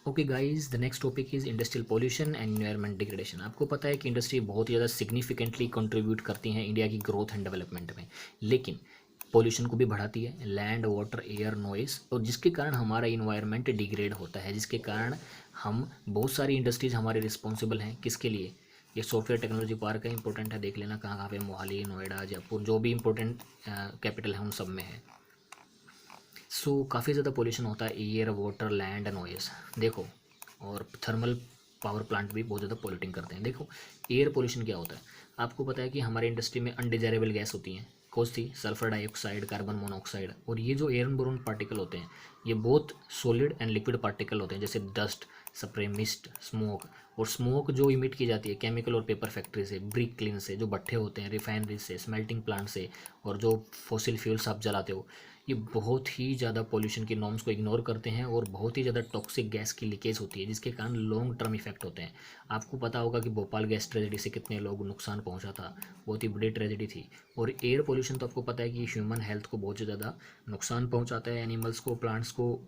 Okay guys, the next topic is industrial pollution and environment degradation. आपको पता है कि इंडस्ट्री बहुत ही ज़्यादा सिग्निफिकेंटली कंट्रीब्यूट करती हैं इंडिया की ग्रोथ एंड डेवलपमेंट में, लेकिन पोल्यूशन को भी बढ़ाती है, लैंड वाटर एयर नॉइस, और जिसके कारण हमारा इन्वायरमेंट डिग्रेड होता है, जिसके कारण हम बहुत सारी इंडस्ट्रीज़ हमारे रिस्पॉन्सिबल हैं। किसके लिए? ये सॉफ्टवेयर टेक्नोलॉजी पार्क है, इंपॉर्टेंट है, देख लेना कहाँ कहाँ पे, मोहाली, नोएडा, जयपुर, जो भी इंपॉर्टेंट कैपिटल है उन सब में है। सो काफ़ी ज़्यादा पोल्यूशन होता है, एयर वाटर लैंड नॉइस। देखो, और थर्मल पावर प्लांट भी बहुत ज़्यादा पोल्यूटिंग करते हैं। देखो, एयर पोल्यूशन क्या होता है? आपको पता है कि हमारे इंडस्ट्री में अनडिजायरेबल गैस होती हैं। कौन सी? सल्फर डाइऑक्साइड, कार्बन मोनोऑक्साइड, और ये जो एयर बोरोन पार्टिकल होते हैं, ये बहुत सॉलिड एंड लिक्विड पार्टिकल होते हैं, जैसे डस्ट, स्प्रे, मिस्ट, स्मोक। और स्मोक जो इमिट की जाती है केमिकल और पेपर फैक्ट्री से, ब्रिक क्लीन से, जो भट्ठे होते हैं, रिफाइनरी से, स्मेल्टिंग प्लांट से, और जो फॉसिल फ्यूल्स आप जलाते हो, ये बहुत ही ज़्यादा पोल्यूशन की नॉर्म्स को इग्नोर करते हैं और बहुत ही ज़्यादा टॉक्सिक गैस की लीकेज होती है, जिसके कारण लॉन्ग टर्म इफेक्ट होते हैं। आपको पता होगा कि भोपाल गैस ट्रेजेडी से कितने लोग नुकसान पहुंचा था, बहुत ही बड़ी ट्रेजेडी थी। और एयर पोल्यूशन तो आपको पता है कि ह्यूमन हेल्थ को बहुत ज़्यादा नुकसान पहुंचाता है, एनिमल्स को, प्लांट्स को,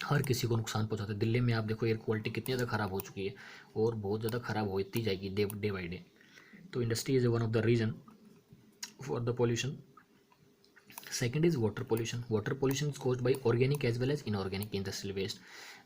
हर किसी को नुकसान पहुंचाता है। दिल्ली में आप देखो एयर क्वालिटी कितनी ज़्यादा ख़राब हो चुकी है और बहुत ज़्यादा ख़राब होती जाएगी डे बाई डे। तो industry is one of the reason for the pollution. Second is water pollution. Water pollution is caused by organic as well as inorganic industrial waste.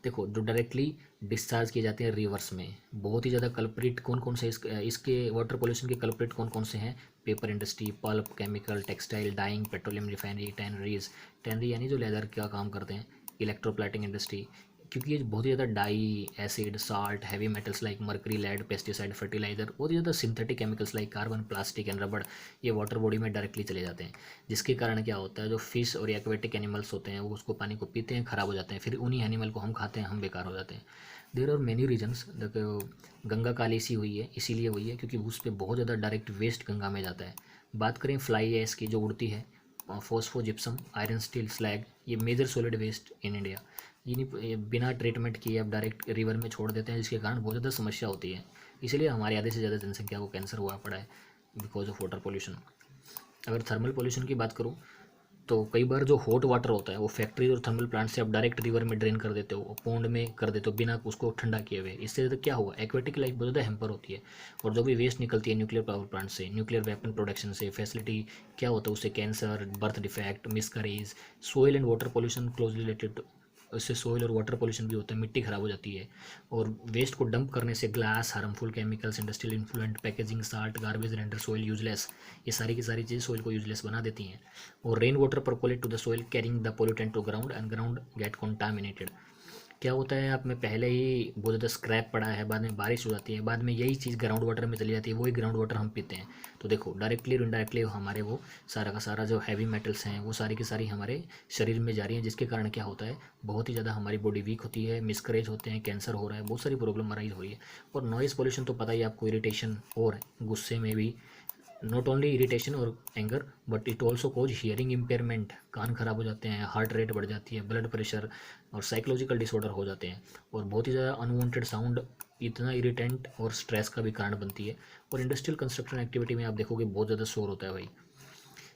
देखो, जो डायरेक्टली डिस्चार्ज किए जाते हैं रिवर्स में, बहुत ही ज़्यादा कल्प्रिट कौन कौन से इसके वाटर पोल्यूशन के कल्प्रिट कौन कौन से हैं? Paper industry, pulp, chemical, textile, dyeing, petroleum refinery, tanneries, tannery यानी जो लेदर का काम करते हैं, इलेक्ट्रोप्लेटिंग इंडस्ट्री, क्योंकि ये बहुत ही ज़्यादा dye, acid, salt, heavy metals like mercury, lead, pesticide, fertiliser, बहुत ही ज़्यादा synthetic chemicals like carbon, plastic and रबड़, ये वाटर बॉडी में डायरेक्टली चले जाते हैं, जिसके कारण क्या होता है, जो फिश और एक्वेटिक एनिमल्स होते हैं वो उसको पानी को पीते हैं, ख़राब हो जाते हैं, फिर उन्हीं एनिमल को हम खाते हैं, हम बेकार हो जाते हैं। There are many reasons. देखो, गंगा काली सी हुई है, इसीलिए हुई है क्योंकि उस पर बहुत ज़्यादा डायरेक्ट वेस्ट गंगा में जाता है। बात करें फ्लाई ऐश की जो उड़ती है, phospho, gypsum, iron, steel, slag, ये major solid waste in India, ये बिना ट्रीटमेंट किए अब डायरेक्ट रिवर में छोड़ देते हैं, जिसके कारण बहुत ज़्यादा समस्या होती है। इसलिए हमारे आधे से ज़्यादा जनसंख्या को कैंसर हुआ पड़ा है बिकॉज ऑफ वाटर पोल्यूशन। अगर थर्मल पोल्यूशन की बात करूँ तो कई बार जो हॉट वाटर होता है वो फैक्ट्रीज और थर्मल प्लांट से आप डायरेक्ट रिवर में ड्रेन कर देते हो, पौंड में कर देते हो बिना उसको ठंडा किए हुए। इससे ज़्यादा क्या हुआ, एक्वेटिक लाइफ बहुत ज़्यादा हैम्पर होती है। और जो भी वेस्ट निकलती है न्यूक्लियर पावर प्लांट से, न्यूक्लियर वेपन प्रोडक्शन से, फैसिलिटी, क्या होता है उससे? Cancer, birth defect, miscarriage. Soil and water pollution closely related, उससे सोइल और वाटर पोल्यूशन भी होता है, मिट्टी खराब हो जाती है। और वेस्ट को डंप करने से glass, harmful chemicals, industrial influential packaging, salt, garbage render soil useless. ये सारी की सारी चीज़ें सोइल को यूजलेस बना देती हैं। और rain water percolate to the soil carrying the pollutant to ground and ground get contaminated. क्या होता है, आप में पहले ही बहुत ज़्यादा स्क्रैप पड़ा है, बाद में बारिश हो जाती है, बाद में यही चीज़ ग्राउंड वाटर में चली जाती है, वही ग्राउंड वाटर हम पीते हैं। तो देखो, डायरेक्टली और इनडायरेक्टली हमारे वो सारा का सारा जो हैवी मेटल्स हैं वो सारी की सारी हमारे शरीर में जा रही हैं, जिसके कारण क्या होता है, बहुत ही ज़्यादा हमारी बॉडी वीक होती है, मिसकरेज होते हैं, कैंसर हो रहा है, बहुत सारी प्रॉब्लम अराइज हो रही है। और नॉइज़ पोल्यूशन तो पता ही आपको, इरिटेशन और गुस्से में भी, नॉट ओनली इरिटेशन और anger but it also causes hearing impairment, कान खराब हो जाते हैं, हार्ट रेट बढ़ जाती है, ब्लड प्रेशर और साइकोलॉजिकल डिसऑर्डर हो जाते हैं। और बहुत ही ज़्यादा अनवांटेड साउंड इतना इरिटेंट और स्ट्रेस का भी कारण बनती है। और इंडस्ट्रियल कंस्ट्रक्शन एक्टिविटी में आप देखोगे बहुत ज़्यादा शोर होता है भाई,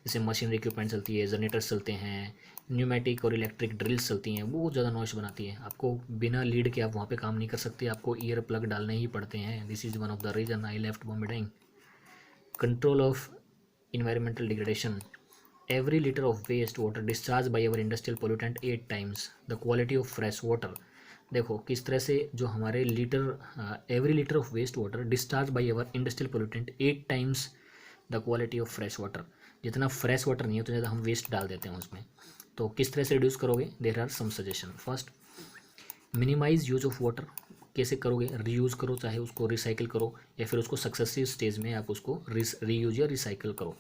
जैसे मशीनरी इक्विपमेंट चलती है, जनरेटर्स चलते हैं, न्यूमेटिक और इलेक्ट्रिक ड्रिल्स चलती हैं, वो बहुत ज़्यादा नॉइस बनाती है। आपको बिना लीड के आप वहाँ पे काम नहीं कर सकते, आपको ईयर प्लग डालने ही पड़ते हैं। This is one of the reason I left Bombay. Control of environmental degradation. Every liter of waste water discharged by our industrial pollutant 8 times the quality of fresh water. देखो किस तरह से जो हमारे every litre of waste water discharge by our industrial pollutant 8 times the quality of fresh water. जितना fresh water नहीं है उतना ज़्यादा हम वेस्ट डाल देते हैं उसमें। तो किस तरह से रिड्यूस करोगे? There are some suggestion. First, minimise use of water. कैसे करोगे? रीयूज़ करो, चाहे उसको रिसाइकिल करो या फिर उसको सक्सेसिव स्टेज में आप उसको रीयूज या रिसाइकिल करो।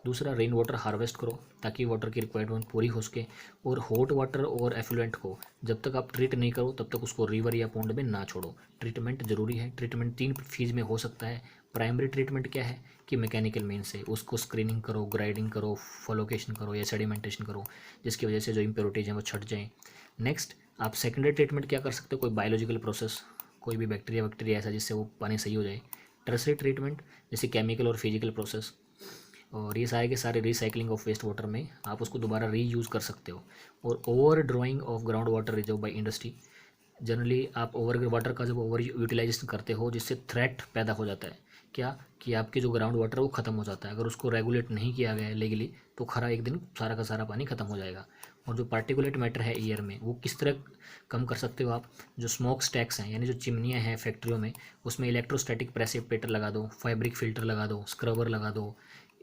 दूसरा, रेन वाटर हार्वेस्ट करो ताकि वाटर की रिक्वायरमेंट पूरी हो सके। और हॉट वाटर और एफ्लुएंट को जब तक आप ट्रीट नहीं करो तब तक उसको रिवर या पॉन्ड में ना छोड़ो। ट्रीटमेंट जरूरी है। ट्रीटमेंट 3 फेज में हो सकता है। प्राइमरी ट्रीटमेंट क्या है कि मैकेनिकल मीन से उसको स्क्रीनिंग करो, ग्राइडिंग करो, फ्लोकेशन करो या सेडिमेंटेशन करो, जिसकी वजह से जो इम्प्योरिटीज हैं वो छट जाएँ। नेक्स्ट, आप सेकेंडरी ट्रीटमेंट क्या कर सकते हो? कोई बायोलॉजिकल प्रोसेस, कोई भी बैक्टीरिया ऐसा जिससे वो पानी सही हो जाए। टर्सरी ट्रीटमेंट जैसे केमिकल और फिजिकल प्रोसेस। और ये सारे के सारे रिसाइकलिंग ऑफ वेस्ट वाटर में आप उसको दोबारा रीयूज़ कर सकते हो। और over drawing of ground water reserve by industry. Generally आप ओवर वाटर का जब ओवर यूटिलाइजेशन करते हो जिससे थ्रेट पैदा हो जाता है, क्या कि आपके जो ग्राउंड वाटर है वो ख़त्म हो जाता है। अगर उसको रेगुलेट नहीं किया गया है लीगली तो खरा एक दिन सारा का सारा पानी ख़त्म हो जाएगा। और जो पार्टिकुलेट मैटर है एयर में, वो किस तरह कम कर सकते हो आप, जो स्मोक स्टैक्स हैं यानी जो चिमनियाँ हैं फैक्ट्रियों में, उसमें इलेक्ट्रोस्टैटिक प्रेसिपिटेटर लगा दो, फैब्रिक फिल्टर लगा दो, स्क्रबर लगा दो,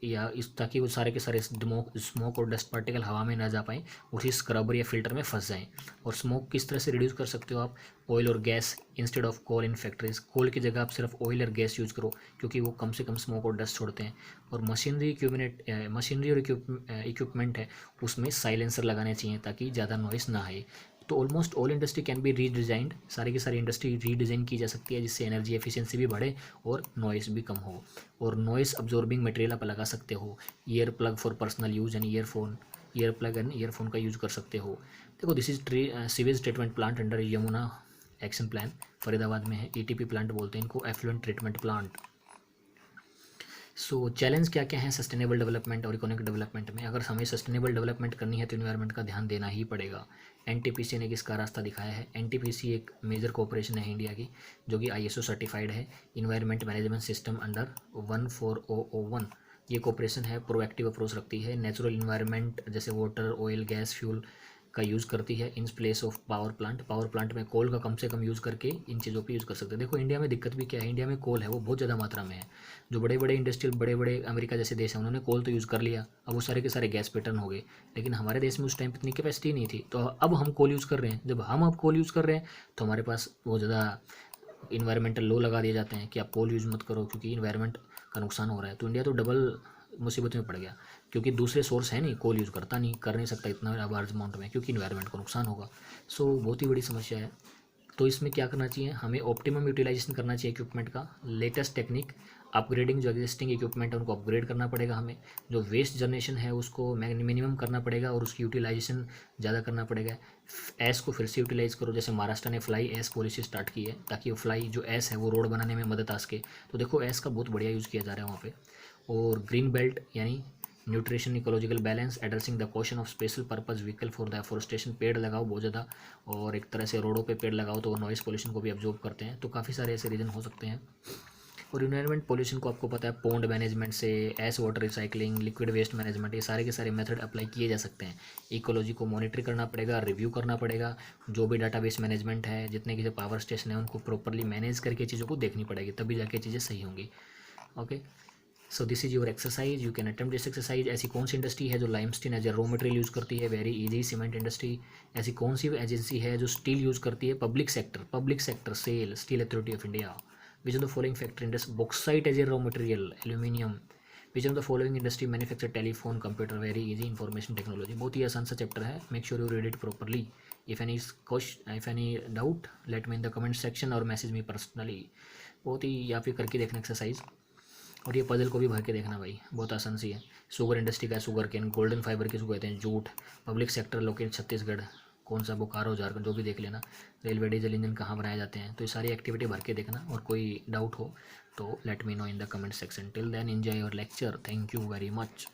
या इस ताकि वो सारे के सारे स्मोक और डस्ट पार्टिकल हवा में ना जा पाएँ, उसी स्क्रबर या फिल्टर में फंस जाएँ। और स्मोक किस तरह से रिड्यूस कर सकते हो आप, ऑयल और gas instead of coal in factories, coal की जगह आप सिर्फ ऑयल और गैस यूज़ करो क्योंकि वो कम से कम स्मोक और डस्ट छोड़ते हैं। और मशीनरी और इक्विपमेंट है उसमें साइलेंसर लगाने चाहिए ताकि ज़्यादा नॉइस ना आए। तो almost all industry can be redesigned, सारी की सारी इंडस्ट्री रीडिज़ाइन की जा सकती है जिससे एनर्जी एफिशिएंसी भी बढ़े और नॉइस भी कम हो। और नॉइस अब्जॉर्बिंग मटेरियल आप लगा सकते हो, ear plug for personal use and ear plug and earphone का यूज़ कर सकते हो। देखो this is sewage treatment plant under Yamuna action plan, Faridabad में है। ईटीपी प्लांट बोलते हैं इनको, effluent treatment plant. So challenge क्या क्या है सस्टेनेबल डेवलपमेंट और इकोनॉमिक डेवलपमेंट में। अगर हमें सस्टेनेबल डेवलपमेंट करनी है तो इन्वायरमेंट का ध्यान देना ही पड़ेगा। एनटीपीसी ने किसका रास्ता दिखाया है। एनटीपीसी एक मेजर कॉरपोरेशन है इंडिया की जो कि आईएसओ सर्टिफाइड है, इन्वायरमेंट मैनेजमेंट सिस्टम अंडर 14001। ये कॉरपोरेशन है, प्रोएक्टिव अप्रोच रखती है, नेचुरल इन्वायरमेंट जैसे वाटर, ऑयल, गैस, फ्यूल का यूज़ करती है in place of power plant में कोल का कम से कम यूज़ करके इन चीज़ों पे यूज़ कर सकते हैं। देखो इंडिया में दिक्कत भी क्या है, इंडिया में कोल है वो बहुत ज़्यादा मात्रा में है। जो बड़े बड़े इंडस्ट्रियल, बड़े बड़े अमेरिका जैसे देश हैं उन्होंने कोल तो यूज़ कर लिया, अब वो सारे के सारे गैस पे टर्न हो गए। लेकिन हमारे देश में उस टाइम इतनी कैपेसिटी नहीं थी, तो अब हम कोल यूज़ कर रहे हैं। जब हम अब कोल यूज़ कर रहे हैं तो हमारे पास बहुत ज़्यादा इन्वायरमेंटल लॉ लगा दिए जाते हैं कि आप कोल यूज़ मत करो क्योंकि इन्वायरमेंट का नुकसान हो रहा है। तो इंडिया तो डबल मुसीबत में पड़ गया क्योंकि दूसरे सोर्स है नहीं, कोल यूज़ करता नहीं, कर नहीं सकता इतना लार्ज अमाउंट में क्योंकि इन्वायरमेंट को नुकसान होगा। सो बहुत ही बड़ी समस्या है। तो इसमें क्या करना चाहिए, हमें ऑप्टिमम यूटिलाइजेशन करना चाहिए इक्विपमेंट का, लेटेस्ट टेक्निक, अपग्रेडिंग, जो एग्जिस्टिंग इक्विपमेंट है उनको अपग्रेड करना पड़ेगा हमें, जो वेस्ट जनरेशन है उसको मिनिमम करना पड़ेगा और उसकी यूटिलाइजेशन ज़्यादा करना पड़ेगा। एस को फिर से यूटिलाइज करो, जैसे महाराष्ट्र ने फ्लाई एस पॉलिसी स्टार्ट की है ताकि वो फ्लाई जो एस है वो रोड बनाने में मदद आ सके। तो देखो एस का बहुत बढ़िया यूज़ किया जा रहा है वहाँ पे। और ग्रीन बेल्ट यानी nutrition, ecological balance, addressing the question of special purpose vehicle for the afforestation, पेड़ लगाओ बहुत ज़्यादा, और एक तरह से रोडों पे पेड़ लगाओ तो नॉइस पोल्यूशन को भी अब्जॉर्ब करते हैं। तो काफ़ी सारे ऐसे रीज़न हो सकते हैं। और इन्वायरमेंट पोल्यूशन को आपको पता है, पॉन्ड मैनेजमेंट से एस water recycling, liquid waste management, ये सारे के सारे मेथड अप्लाई किए जा सकते हैं। इकोलॉजी को मॉनिटर करना पड़ेगा, रिव्यू करना पड़ेगा, जो भी डाटाबेस मैनेजमेंट है, जितने के पावर स्टेशन है उनको प्रॉपरली मैनेज करके चीज़ों को देखनी पड़ेगी, तभी जाके चीज़ें सही होंगी। Okay, so this is your exercise, you can attempt this exercise. ऐसी कौन सी इंडस्ट्री है जो limestone as a raw material use करती है, वेरी इजी, सीमेंट इंडस्ट्री। ऐसी कौन सी एजेंसी है जो स्टील यूज़ करती है, public sector SAIL, steel authority of India. Which of the following factor industry, bauxite as a raw material, aluminium. Which of the following industry manufacture telephone, computer, very easy, information technology. बहुत ही आसान सा chapter है, make sure you read it properly. If any doubt let me in the comment section और message me personally. बहुत ही, या फिर करके देखना एक्सरसाइज। और ये पजल को भी भर के देखना भाई, बहुत आसान सी है। शुगर इंडस्ट्री का है शुगर केन, गोल्डन फाइबर किसको कहते हैं, jute. Public sector locate Chhattisgarh, कौन सा, बोकारो, झारखंड, जो भी देख लेना। रेलवे डीजल इंजन कहाँ बनाए जाते हैं, तो ये सारी एक्टिविटी भर के देखना। और कोई डाउट हो तो let me know in the comment section. Till then enjoy your lecture, thank you very much.